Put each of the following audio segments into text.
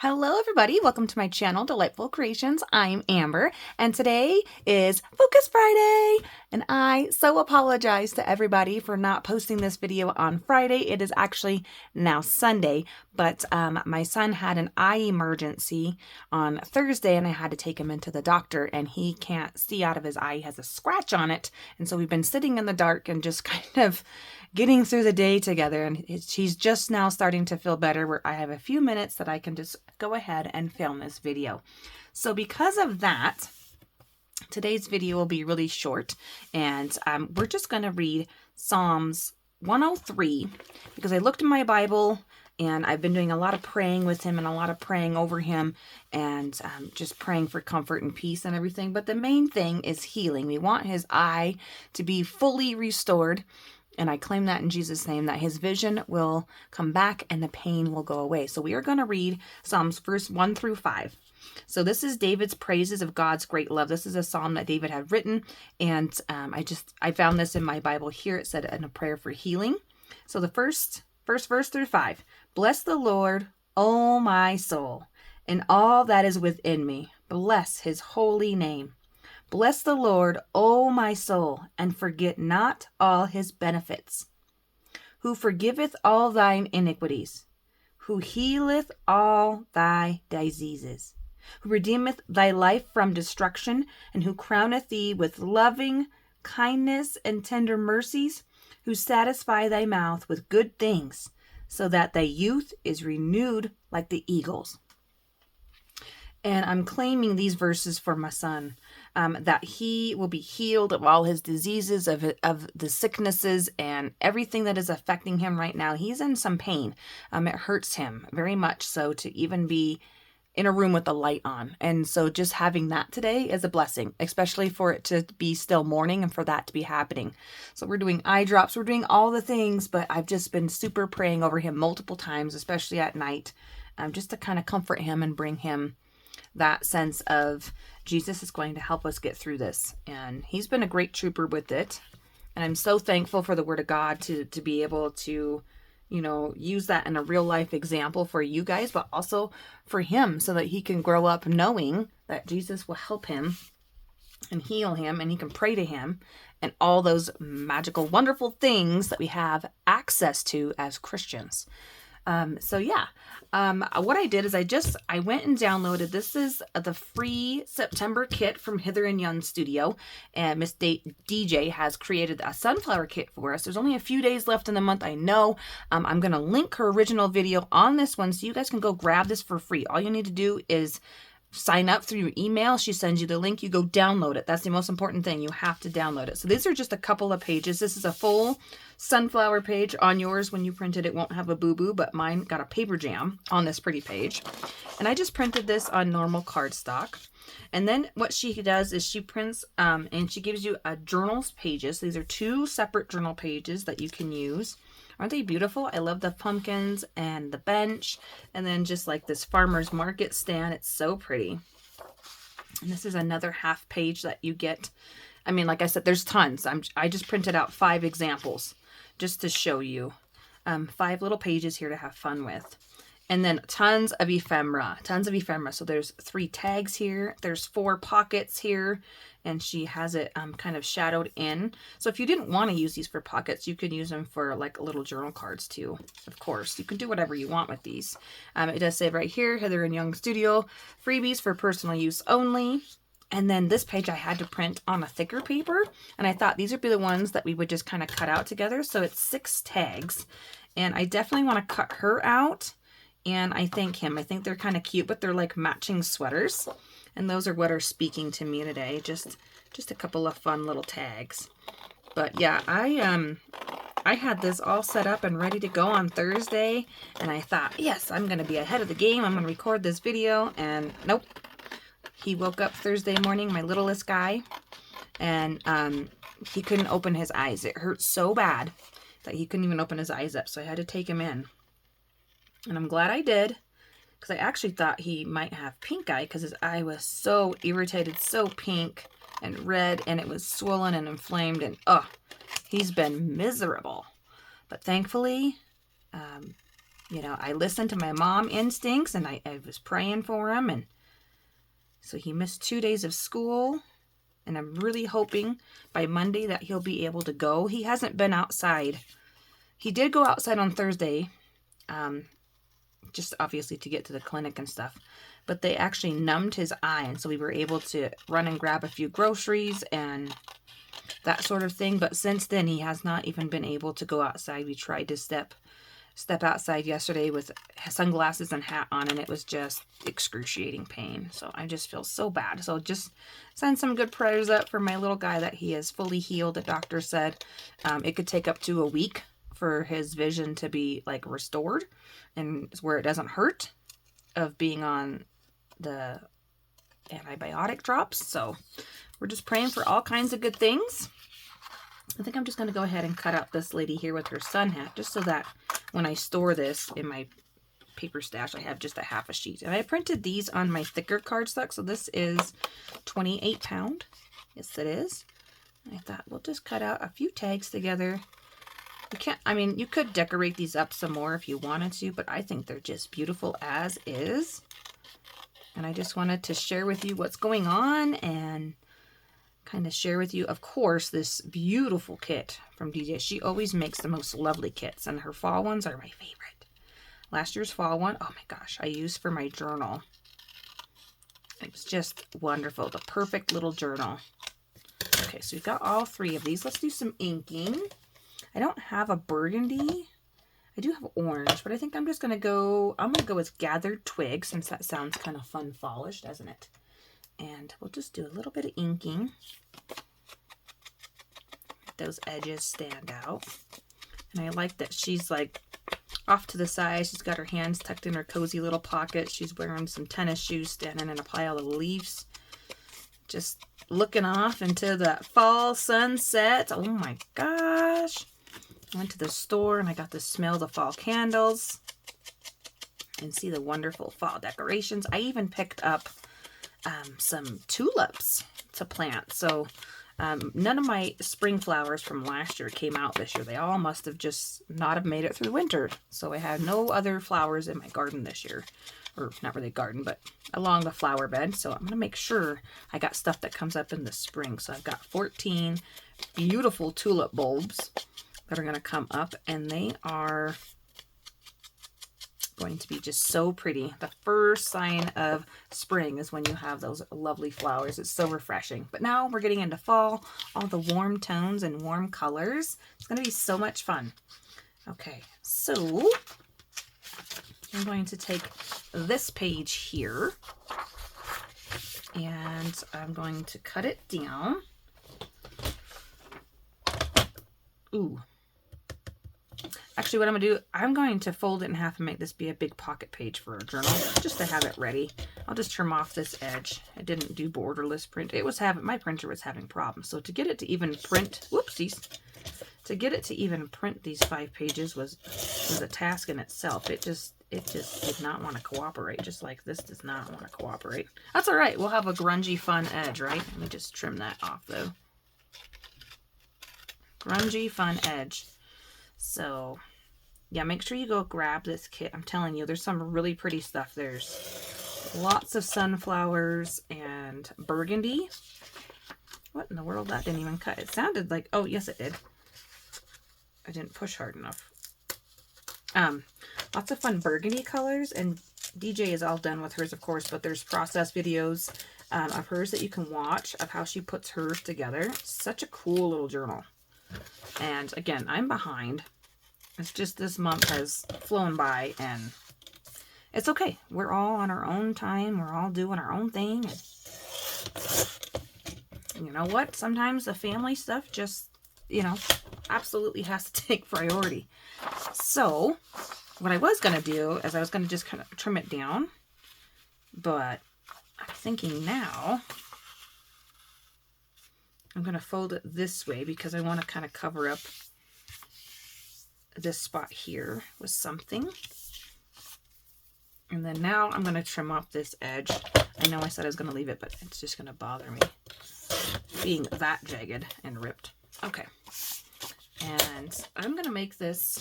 Hello everybody, welcome to my channel, Delightful Creations. I'm Amber, and today is Focus Friday, and I so apologize to everybody for not posting this video on Friday. It is actually now Sunday, but my son had an eye emergency on Thursday, and I had to take him into the doctor, and he can't see out of his eye. He has a scratch on it, and so we've been sitting in the dark and just kind of getting through the day together, and he's just now starting to feel better, where I have a few minutes that I can just go ahead and film this video. So because of that, today's video will be really short, and we're just going to read Psalms 103 because I looked in my Bible and I've been doing a lot of praying with him and a lot of praying over him, and just praying for comfort and peace and everything. But the main thing is healing. We want his eye to be fully restored. And I claim that in Jesus' name, that his vision will come back and the pain will go away. So we are going to read Psalms verse 1 through 5. So this is David's praises of God's great love. This is a psalm that David had written. And I found this in my Bible here. It said in a prayer for healing. So the first verse through 5. Bless the Lord, O my soul, and all that is within me. Bless his holy name. Bless the Lord, O my soul, and forget not all his benefits, who forgiveth all thine iniquities, who healeth all thy diseases, who redeemeth thy life from destruction, and who crowneth thee with loving kindness and tender mercies, who satisfy thy mouth with good things, so that thy youth is renewed like the eagles. And I'm claiming these verses for my son, that he will be healed of all his diseases, of the sicknesses and everything that is affecting him right now. He's in some pain. It hurts him very much so to even be in a room with the light on. And so just having that today is a blessing, especially for it to be still morning and for that to be happening. So we're doing eye drops, we're doing all the things, but I've just been super praying over him multiple times, especially at night, just to kind of comfort him and bring him that sense of Jesus is going to help us get through this. And he's been a great trooper with it. And I'm so thankful for the Word of God to be able to, use that in a real life example for you guys, but also for him, so that he can grow up knowing that Jesus will help him and heal him, and he can pray to him, and all those magical, wonderful things that we have access to as Christians. What I did is I went and downloaded, this is the free September kit from Hither and Young Studio, and Miss DJ has created a sunflower kit for us. There's only a few days left in the month, I know. I'm going to link her original video on this one, so you guys can go grab this for free. All you need to do is sign up through your email. She sends you the link. You go download it. That's the most important thing. You have to download it. So these are just a couple of pages. This is a full sunflower page. On yours, when you print it, it won't have a boo-boo, but mine got a paper jam on this pretty page. And I just printed this on normal cardstock. And then what she does is she prints and she gives you a journals pages. These are two separate journal pages that you can use. Aren't they beautiful? I love the pumpkins and the bench, and then just like this farmer's market stand. It's so pretty. And this is another half page that you get. I mean, like I said, there's tons. I just printed out 5 examples just to show you. 5 little pages here to have fun with. And then tons of ephemera. So there's 3 tags here. There's 4 pockets here. And she has it kind of shadowed in. So if you didn't want to use these for pockets, you could use them for like little journal cards too. Of course, you can do whatever you want with these. It does say right here, Hither and Young Studio, freebies for personal use only. And then this page I had to print on a thicker paper. And I thought these would be the ones that we would just kind of cut out together. So it's 6 tags. And I definitely want to cut her out. And I think him. I think they're kind of cute, but they're like matching sweaters. And those are what are speaking to me today. Just a couple of fun little tags. But yeah, I had this all set up and ready to go on Thursday. And I thought, yes, I'm going to be ahead of the game. I'm going to record this video. And nope. He woke up Thursday morning, my littlest guy. And he couldn't open his eyes. It hurt so bad that he couldn't even open his eyes up. So I had to take him in. And I'm glad I did, because I actually thought he might have pink eye, because his eye was so irritated, so pink and red, and it was swollen and inflamed, and he's been miserable. But thankfully, you know, I listened to my mom instincts, and I was praying for him. And so he missed 2 days of school. And I'm really hoping by Monday that he'll be able to go. He hasn't been outside. He did go outside on Thursday, just obviously to get to the clinic and stuff. But they actually numbed his eye, and so we were able to run and grab a few groceries and that sort of thing. But since then, he has not even been able to go outside. We tried to step outside yesterday with sunglasses and hat on, and it was just excruciating pain. So I just feel so bad. So just send some good prayers up for my little guy that he is fully healed. The doctor said it could take up to a week for his vision to be like restored, and where it doesn't hurt of being on the antibiotic drops. So we're just praying for all kinds of good things. I think I'm just going to go ahead and cut out this lady here with her sun hat, just so that when I store this in my paper stash, I have just a half a sheet. And I printed these on my thicker cardstock, so this is 28 pound. Yes, it is. I thought we'll just cut out a few tags together. You can't, I mean, you could decorate these up some more if you wanted to, but I think they're just beautiful as is. And I just wanted to share with you what's going on and kind of share with you, of course, this beautiful kit from DJ. She always makes the most lovely kits, and her fall ones are my favorite. Last year's fall one, oh my gosh, I used for my journal. It was just wonderful. The perfect little journal. Okay, so we've got all three of these. Let's do some inking. I don't have a burgundy. I do have orange, but I think I'm just going to go, I'm going to go with Gathered Twig, since that sounds kind of fun fallish, doesn't it? And we'll just do a little bit of inking. Those edges stand out. And I like that she's like off to the side. She's got her hands tucked in her cozy little pocket. She's wearing some tennis shoes, standing in a pile of leaves. Just looking off into the fall sunset. Oh my gosh. I went to the store and I got to smell the fall candles and see the wonderful fall decorations. I even picked up some tulips to plant. So none of my spring flowers from last year came out this year. They all must have just not have made it through winter. So I had no other flowers in my garden this year. Or not really garden, but along the flower bed. So I'm going to make sure I got stuff that comes up in the spring. So I've got 14 beautiful tulip bulbs that are going to come up, and they are going to be just so pretty. The first sign of spring is when you have those lovely flowers. It's so refreshing. But now we're getting into fall, all the warm tones and warm colors. It's going to be so much fun. Okay, so I'm going to take this page here and I'm going to cut it down. Ooh. Actually, what I'm going to do, I'm going to fold it in half and make this be a big pocket page for a journal, just to have it ready. I'll just trim off this edge. I didn't do borderless print. It was my printer was having problems. So to get it to even print, whoopsies, to get it to even print these 5 pages was a task in itself. It just did not want to cooperate, just like this does not want to cooperate. That's all right. We'll have a grungy, fun edge, right? Let me just trim that off, though. Grungy, fun edge. So, yeah, make sure you go grab this kit. I'm telling you, there's some really pretty stuff. There's lots of sunflowers and burgundy. What in the world? That didn't even cut. It sounded like, oh, yes, it did. I didn't push hard enough. Lots of fun burgundy colors, and DJ is all done with hers, of course, but there's process videos of hers that you can watch of how she puts hers together. Such a cool little journal. And again, I'm behind. It's just this month has flown by, and it's okay. We're all on our own time. We're all doing our own thing. And you know what? Sometimes the family stuff just, you know, absolutely has to take priority. So what I was going to do is I was going to just kind of trim it down, but I'm thinking now I'm going to fold it this way because I want to kind of cover up this spot here with something. And then now I'm going to trim off this edge. I know I said I was going to leave it, but it's just going to bother me being that jagged and ripped. Okay. And I'm going to make this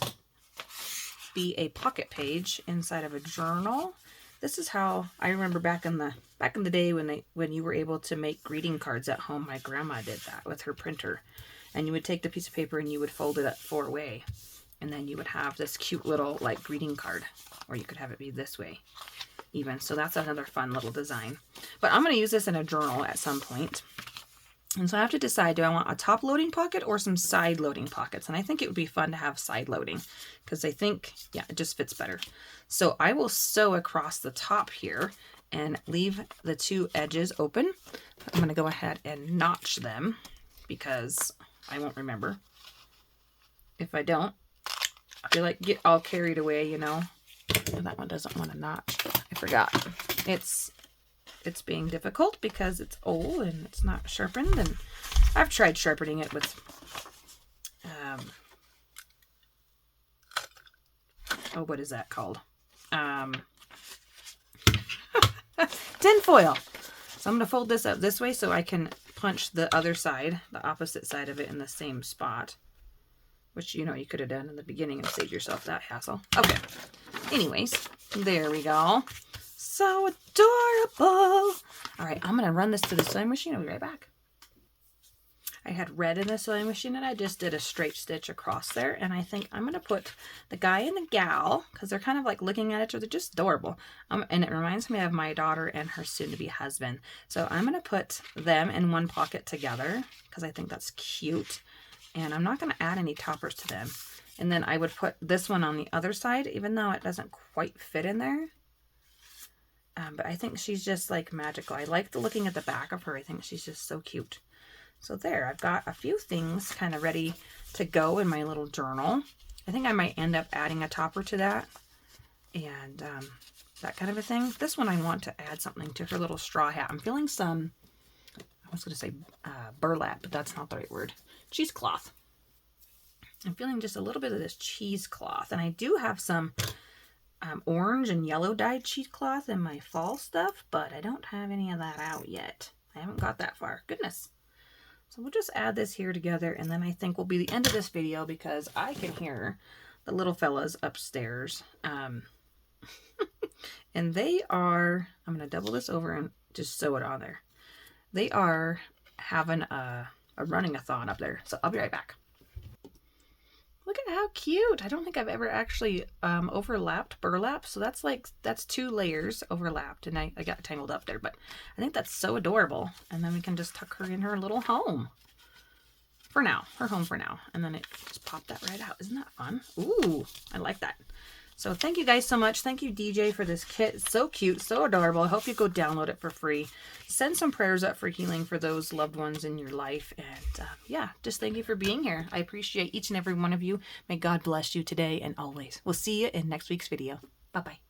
be a pocket page inside of a journal. This is how I remember back in the day when you were able to make greeting cards at home. My grandma did that with her printer. And you would take the piece of paper and you would fold it up 4 way. And then you would have this cute little like greeting card, or you could have it be this way even. So that's another fun little design. But I'm going to use this in a journal at some point. And so I have to decide, do I want a top loading pocket or some side loading pockets? And I think it would be fun to have side loading because I think, yeah, it just fits better. So I will sew across the top here and leave the 2 edges open. I'm going to go ahead and notch them because I won't remember. If I don't, I feel like get all carried away, you know. Oh, that one doesn't want to notch. I forgot. It's being difficult because it's old and it's not sharpened. And I've tried sharpening it with oh, what is that called? Tin foil. So I'm going to fold this up this way so I can punch the other side, the opposite side of it in the same spot. Which, you know, you could have done in the beginning and saved yourself that hassle. Okay. Anyways, there we go. So adorable. All right, I'm going to run this to the sewing machine. I'll be right back. I had red in the sewing machine and I just did a straight stitch across there. And I think I'm going to put the guy and the gal, because they're kind of like looking at each other, just adorable. And it reminds me of my daughter and her soon-to-be husband. So I'm going to put them in one pocket together because I think that's cute. And I'm not going to add any toppers to them. And then I would put this one on the other side, even though it doesn't quite fit in there. But I think she's just like magical. I like looking at the back of her. I think she's just so cute. So there, I've got a few things kind of ready to go in my little journal. I think I might end up adding a topper to that. And that kind of a thing. This one I want to add something to her little straw hat. I'm feeling some, I was going to say burlap, but that's not the right word. Cheesecloth. I'm feeling just a little bit of this cheesecloth. And I do have some orange and yellow dyed cheesecloth in my fall stuff, but I don't have any of that out yet. I haven't got that far. Goodness. So we'll just add this here together, and then I think will be the end of this video because I can hear the little fellas upstairs. And they are, I'm going to double this over and just sew it on there. They are having a running-a-thon up there. So I'll be right back. Look at how cute. I don't think I've ever actually overlapped burlap. So that's 2 layers overlapped. And I got tangled up there. But I think that's so adorable. And then we can just tuck her in her little home. For now. Her home for now. And then it just popped that right out. Isn't that fun? Ooh, I like that. So thank you guys so much. Thank you, DJ, for this kit. It's so cute, so adorable. I hope you go download it for free. Send some prayers up for healing for those loved ones in your life. And yeah, just thank you for being here. I appreciate each and every one of you. May God bless you today and always. We'll see you in next week's video. Bye-bye.